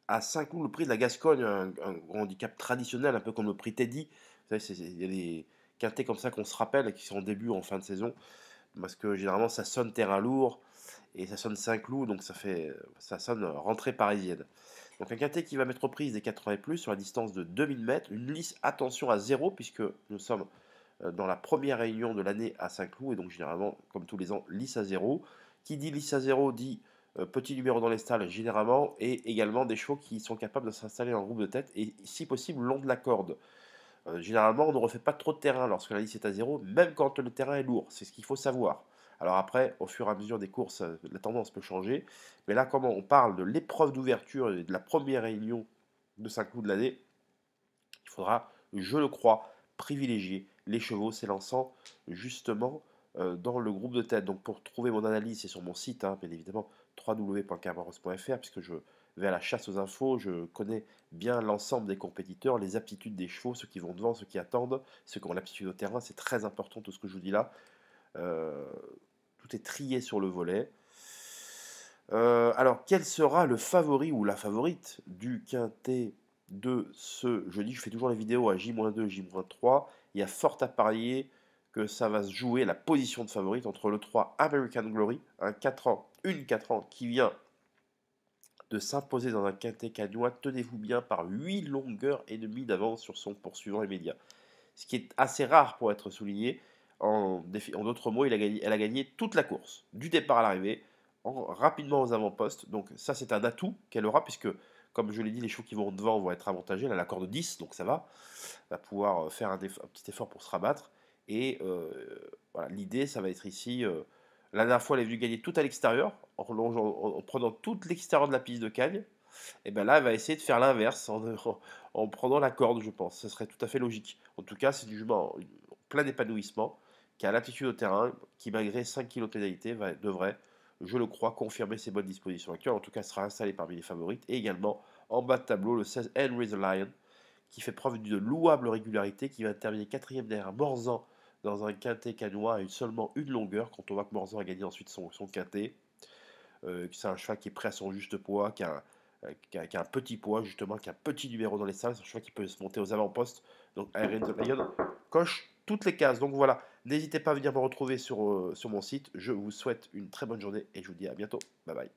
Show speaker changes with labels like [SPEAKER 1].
[SPEAKER 1] à Saint-Cloud le prix de la Gascogne, un handicap traditionnel, un peu comme le prix Teddy. Vous savez, il y a des quintés comme ça qu'on se rappelle, qui sont en début ou en fin de saison, parce que généralement ça sonne terrain lourd, et ça sonne Saint-Cloud, donc ça sonne rentrée parisienne. Donc un quintet qui va mettre aux prises des 80 et plus sur la distance de 2000 mètres, une lisse attention à zéro, puisque nous sommes dans la première réunion de l'année à Saint-Cloud, et donc généralement, comme tous les ans, lisse à zéro. Qui dit lisse à zéro dit petit numéro dans les stalles généralement, et également des chevaux qui sont capables de s'installer en groupe de tête, et si possible long de la corde. Généralement, on ne refait pas trop de terrain lorsque la lisse est à zéro, même quand le terrain est lourd, c'est ce qu'il faut savoir. Alors après, au fur et à mesure des courses, la tendance peut changer, mais là, comme on parle de l'épreuve d'ouverture et de la première réunion de Saint-Cloud de l'année, il faudra, je le crois, privilégier les chevaux s'élançant justement dans le groupe de tête. Donc pour trouver mon analyse, c'est sur mon site, hein, bien évidemment, www.carbaros.fr, puisque je vais à la chasse aux infos, je connais bien l'ensemble des compétiteurs, les aptitudes des chevaux, ceux qui vont devant, ceux qui attendent, ceux qui ont l'aptitude au terrain, c'est très important tout ce que je vous dis là. Euh, Tout est trié sur le volet. Alors, quel sera le favori ou la favorite du quintet de ce jeudi? Je fais toujours les vidéos à J-2, J-3. Il y a fort à parier que ça va se jouer la position de favorite entre le 3 American Glory, un 4 ans, une 4 ans qui vient de s'imposer dans un quintet cagnois, tenez-vous bien, par 8 longueurs et demie d'avance sur son poursuivant immédiat. Ce qui est assez rare pour être souligné. En d'autres mots, elle a gagné toute la course, du départ à l'arrivée, rapidement aux avant-postes. Donc ça, c'est un atout qu'elle aura, puisque, comme je l'ai dit, les chevaux qui vont devant vont être avantagés. Elle a la corde 10, donc ça va. Elle va pouvoir faire un petit effort pour se rabattre. Et voilà, l'idée, ça va être ici... la dernière fois, elle est venue gagner tout à l'extérieur, en prenant tout l'extérieur de la piste de Cagne. Et bien là, elle va essayer de faire l'inverse en prenant la corde, je pense. Ce serait tout à fait logique. En tout cas, c'est du jument en plein épanouissement, qui a l'aptitude au terrain, qui malgré 5 kg de pénalité devrait, je le crois, confirmer ses bonnes dispositions actuelles. En tout cas, sera installé parmi les favorites. Et également, en bas de tableau, le 16 Henry the Lion, qui fait preuve d'une louable régularité, qui va terminer quatrième derrière Morzan dans un quintet canois à seulement une longueur, quand on voit que Morzan a gagné ensuite son quintet. C'est un cheval qui est prêt à son juste poids, qui a un petit poids, justement, qui a un petit numéro dans les salles. C'est un cheval qui peut se monter aux avant-postes. Donc, Iron the Lion coche toutes les cases. Donc voilà, n'hésitez pas à venir me retrouver sur mon site. Je vous souhaite une très bonne journée et je vous dis à bientôt. Bye bye.